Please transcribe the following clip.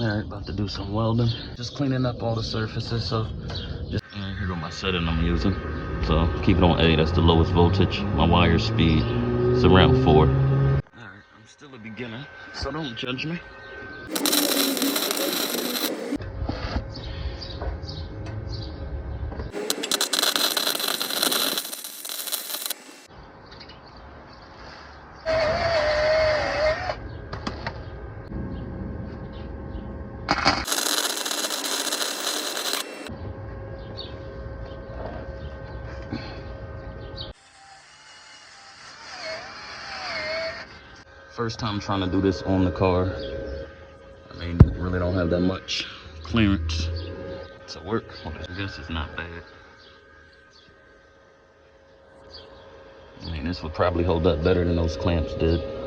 Alright, about to do some welding. Just cleaning up all the surfaces, so just here go my setting I'm using. So keep it on A, that's the lowest voltage. My wire speed is around 4. Alright, I'm still a beginner, so don't judge me. First time trying to do this on the car. I mean, really don't have that much clearance to work. I guess it's not bad. I mean, this would probably hold up better than those clamps did.